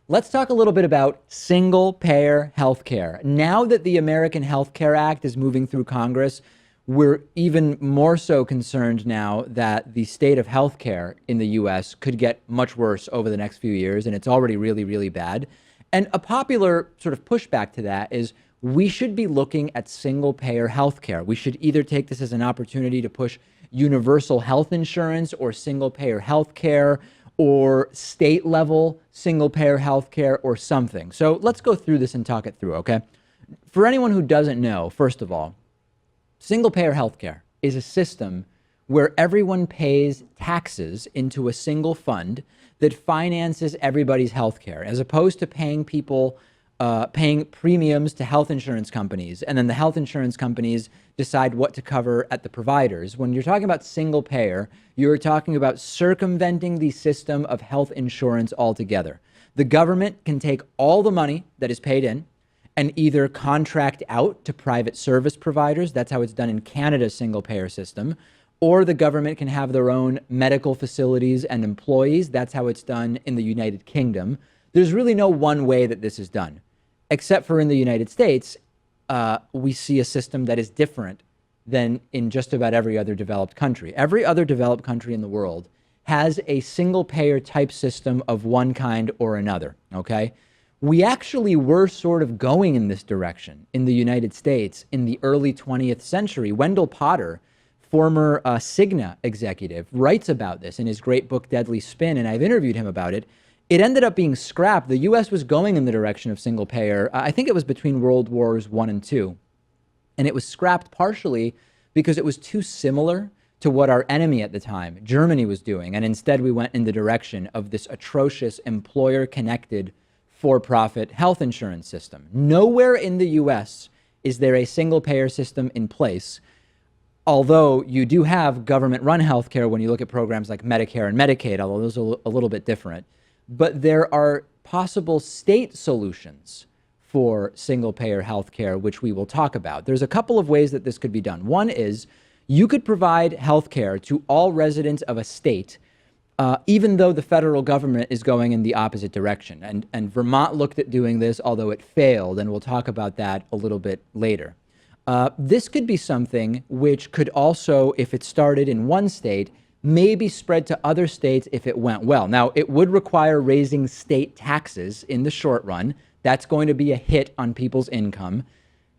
Let's talk a little bit about single-payer healthcare. Now that the American Health Care Act is moving through Congress, we're even more so concerned now that the state of healthcare in the U.S. could get much worse over the next few years, and it's already really, really bad. And a popular sort of pushback to that is we should be looking at single-payer healthcare. We should either take this as an opportunity to push universal health insurance or single-payer healthcare or state-level single-payer healthcare or something. So let's go through this and talk it through, okay? For anyone who doesn't know, first of all, single-payer healthcare is a system where everyone pays taxes into a single fund that finances everybody's healthcare, as opposed to paying premiums to health insurance companies, and then the health insurance companies decide what to cover at the providers. When you're talking about single payer, you're talking about circumventing the system of health insurance altogether. The government can take all the money that is paid in and either contract out to private service providers. That's how it's done in Canada's single payer system. Or the government can have their own medical facilities and employees. That's how it's done in the United Kingdom. There's really no one way that this is done, except for in the United States, we see a system that is different than in just about every other developed country. Every other developed country in the world has a single payer type system of one kind or another, okay? We actually were sort of going in this direction in the United States in the early 20th century. Wendell Potter, former Cigna executive, writes about this in his great book, Deadly Spin, and I've interviewed him about it. It ended up being scrapped. The U.S. was going in the direction of single payer. I think it was between World Wars I and II. And it was scrapped partially because it was too similar to what our enemy at the time, Germany, was doing. And instead, we went in the direction of this atrocious employer-connected for-profit health insurance system. Nowhere in the U.S. is there a single payer system in place, although you do have government-run healthcare when you look at programs like Medicare and Medicaid, although those are a little bit different. But there are possible state solutions for single-payer healthcare, which we will talk about. There's a couple of ways that this could be done. One is you could provide healthcare to all residents of a state, even though the federal government is going in the opposite direction. And Vermont looked at doing this, although it failed, and we'll talk about that a little bit later. This could be something which could also, if it started in one state, maybe spread to other states if it went well. Now, it would require raising state taxes in the short run. That's going to be a hit on people's income.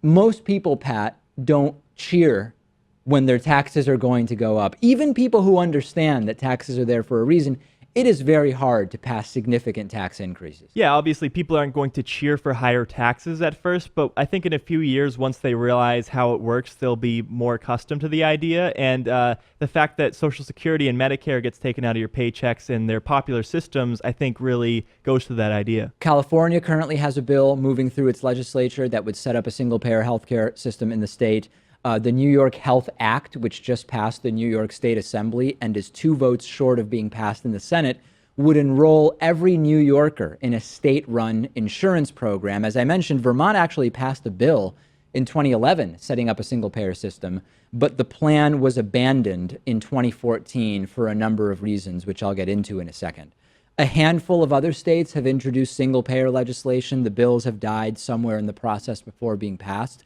Most people, Pat, don't cheer when their taxes are going to go up. Even people who understand that taxes are there for a reason, it is very hard to pass significant tax increases. Yeah, obviously people aren't going to cheer for higher taxes at first, but I think in a few years, once they realize how it works, they'll be more accustomed to the idea. And the fact that Social Security and Medicare gets taken out of your paychecks in their popular systems, I think really goes to that idea. California currently has a bill moving through its legislature that would set up a single-payer healthcare system in the state. The New York Health Act, which just passed the New York State Assembly and is 2 votes short of being passed in the Senate, would enroll every New Yorker in a state-run insurance program. As I mentioned, Vermont actually passed a bill in 2011 setting up a single-payer system, but the plan was abandoned in 2014 for a number of reasons, which I'll get into in a second. A handful of other states have introduced single-payer legislation. The bills have died somewhere in the process before being passed.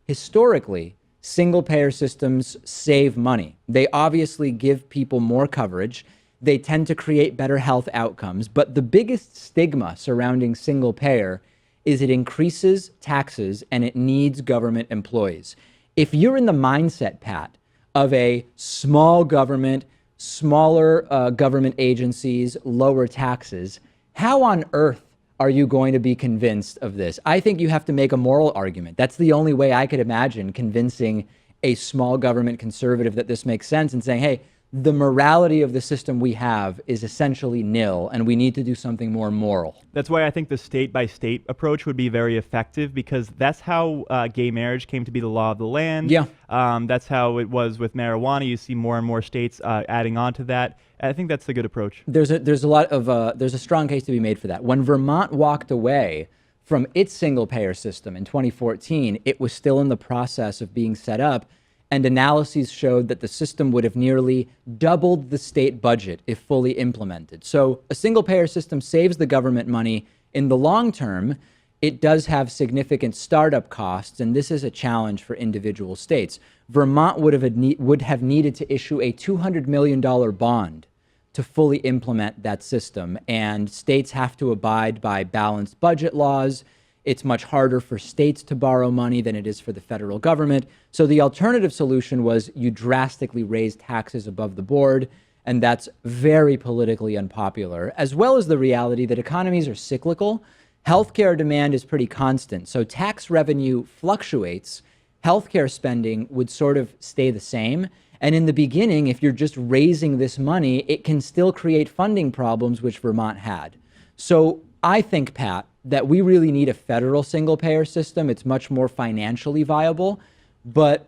Historically, single-payer systems save money. They obviously give people more coverage. They tend to create better health outcomes. But the biggest stigma surrounding single-payer is it increases taxes and it needs government employees. If you're in the mindset, Pat, of a small government, smaller government agencies, lower taxes, how on earth are you going to be convinced of this? I think you have to make a moral argument. That's the only way I could imagine convincing a small government conservative that this makes sense and saying, hey, the morality of the system we have is essentially nil, and we need to do something more moral. That's why I think the state-by-state approach would be very effective, because that's how gay marriage came to be the law of the land. Yeah. That's how it was with marijuana. You see more and more states adding on to that. I think that's the good approach. There's a strong case to be made for that. When Vermont walked away from its single-payer system in 2014, it was still in the process of being set up. and analyses showed that the system would have nearly doubled the state budget if fully implemented. So a single-payer system saves the government money in the long term. It does have significant startup costs, and this is a challenge for individual states. Vermont would have needed to issue a $200 million bond to fully implement that system, and states have to abide by balanced budget laws. It's much harder for states to borrow money than it is for the federal government. So the alternative solution was you drastically raise taxes above the board, and that's very politically unpopular, as well as the reality that economies are cyclical. Healthcare demand is pretty constant, so tax revenue fluctuates. Healthcare spending would sort of stay the same. And in the beginning, if you're just raising this money, it can still create funding problems, which Vermont had. So I think, Pat, that we really need a federal single-payer system. It's much more financially viable, but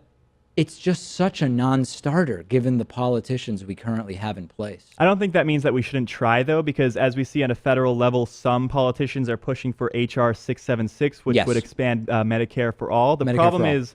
it's just such a non-starter given the politicians we currently have in place. I don't think that means that we shouldn't try, though, because as we see on a federal level, some politicians are pushing for HR 676, which would expand Medicare for all. The problem is,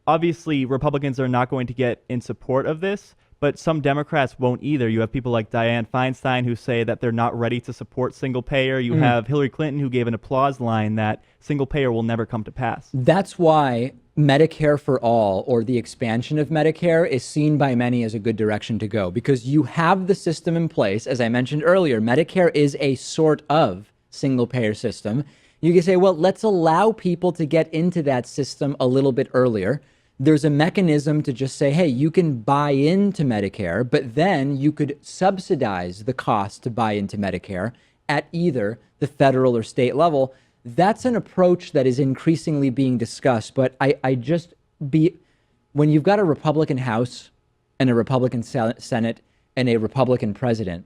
obviously, Republicans are not going to get in support of this, but some Democrats won't either. You have people like Dianne Feinstein who say that they're not ready to support single payer. You have Hillary Clinton who gave an applause line that single payer will never come to pass. That's why Medicare for all, or the expansion of Medicare, is seen by many as a good direction to go, because you have the system in place. As I mentioned earlier, Medicare is a sort of single payer system. You can say, well, let's allow people to get into that system a little bit earlier. There's a mechanism to just say, hey, you can buy into Medicare, but then you could subsidize the cost to buy into Medicare at either the federal or state level. That's an approach that is increasingly being discussed. But when you've got a Republican House and a Republican Senate and a Republican president,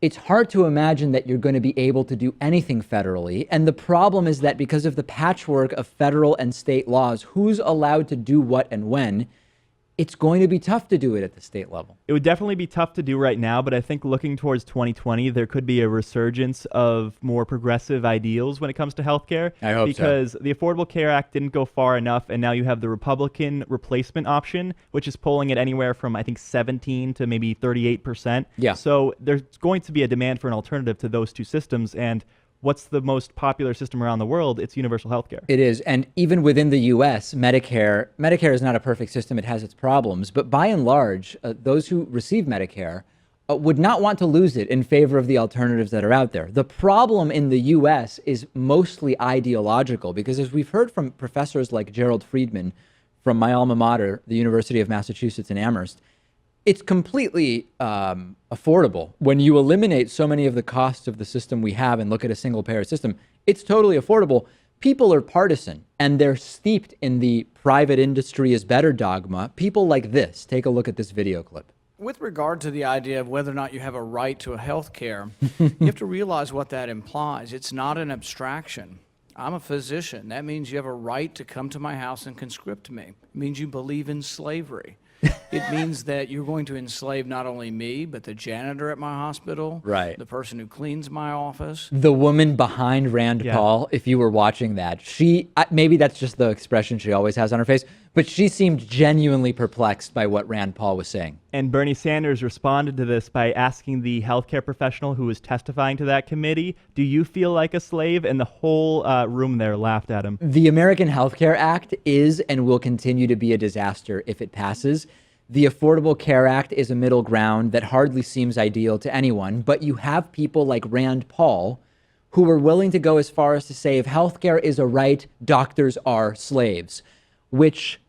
it's hard to imagine that you're going to be able to do anything federally. And the problem is that because of the patchwork of federal and state laws, who's allowed to do what and when, it's going to be tough to do it at the state level. It would definitely be tough to do right now, but I think looking towards 2020, there could be a resurgence of more progressive ideals when it comes to healthcare. I hope so. Because the Affordable Care Act didn't go far enough, and now you have the Republican replacement option, which is polling at anywhere from, I think, 17 to maybe 38%. Yeah. So there's going to be a demand for an alternative to those two systems, and what's the most popular system around the world? It's universal healthcare. It is. And even within the U.S., Medicare is not a perfect system. It has its problems. But by and large, those who receive Medicare would not want to lose it in favor of the alternatives that are out there. The problem in the U.S. is mostly ideological, because as we've heard from professors like Gerald Friedman from my alma mater, the University of Massachusetts in Amherst, it's completely affordable. When you eliminate so many of the costs of the system we have and look at a single payer system, it's totally affordable. People are partisan, and they're steeped in the private industry is better dogma. People like this. Take a look at this video clip. With regard to the idea of whether or not you have a right to health care, you have to realize what that implies. It's not an abstraction. I'm a physician. That means you have a right to come to my house and conscript me. It means you believe in slavery. It means that you're going to enslave not only me, but the janitor at my hospital, right, the person who cleans my office. The woman behind Rand Paul, if you were watching that, maybe that's just the expression she always has on her face, but she seemed genuinely perplexed by what Rand Paul was saying. And Bernie Sanders responded to this by asking the healthcare professional who was testifying to that committee, do you feel like a slave? And the whole room there laughed at him. The American Health Care Act is and will continue to be a disaster if it passes. The Affordable Care Act is a middle ground that hardly seems ideal to anyone, but you have people like Rand Paul who are willing to go as far as to say if healthcare is a right, doctors are slaves, which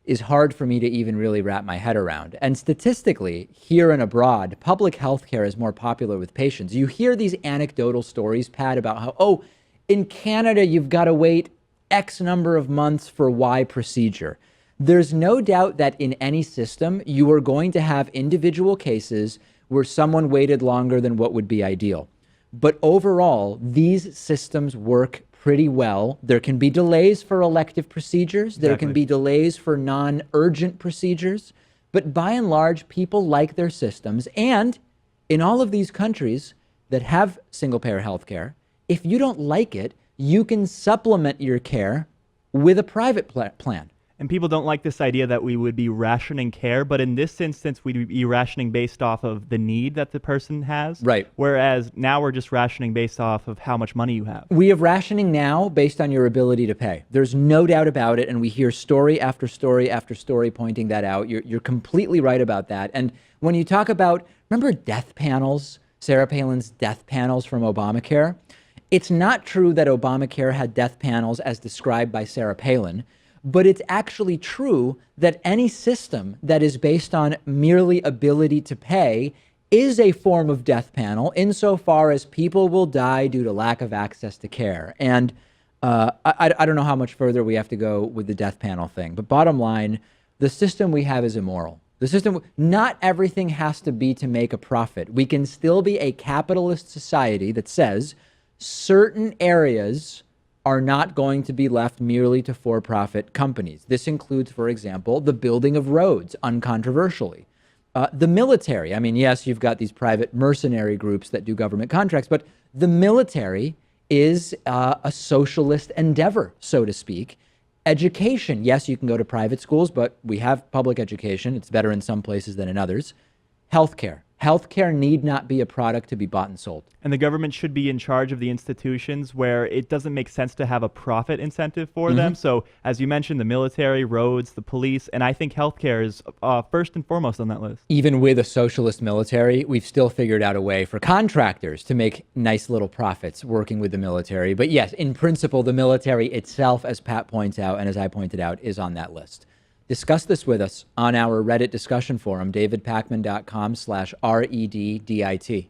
is hard for me to even really wrap my head around. And statistically, here and abroad, public health care is more popular with patients. You hear these anecdotal stories, Pat, about how, in Canada, you've got to wait X number of months for Y procedure. There's no doubt that in any system, you are going to have individual cases where someone waited longer than what would be ideal. But overall, these systems work pretty well. There can be delays for elective procedures. There can be delays for non-urgent procedures. But by and large, people like their systems. And in all of these countries that have single-payer healthcare, if you don't like it, you can supplement your care with a private plan. And people don't like this idea that we would be rationing care, but in this instance, we'd be rationing based off of the need that the person has. Right. Whereas now we're just rationing based off of how much money you have. We have rationing now based on your ability to pay. There's no doubt about it, and we hear story after story after story pointing that out. You're completely right about that. And when you talk about, remember death panels, Sarah Palin's death panels from Obamacare? It's not true that Obamacare had death panels as described by Sarah Palin, but it's actually true that any system that is based on merely ability to pay is a form of death panel insofar as people will die due to lack of access to care. And I don't know how much further we have to go with the death panel thing, but bottom line, the system we have is immoral. The system, not everything has to be to make a profit. We can still be a capitalist society that says certain areas are not going to be left merely to for-profit companies. This includes, for example, the building of roads, uncontroversially. The military, I mean, yes, you've got these private mercenary groups that do government contracts, but the military is a socialist endeavor, so to speak. Education, yes, you can go to private schools, but we have public education. It's better in some places than in others. Healthcare. Healthcare need not be a product to be bought and sold. And the government should be in charge of the institutions where it doesn't make sense to have a profit incentive for them. So as you mentioned, the military, roads, the police, and I think healthcare is first and foremost on that list. Even with a socialist military, we've still figured out a way for contractors to make nice little profits working with the military. But yes, in principle, the military itself, as Pat points out, and as I pointed out, is on that list. Discuss this with us on our Reddit discussion forum, davidpakman.com/REDDIT.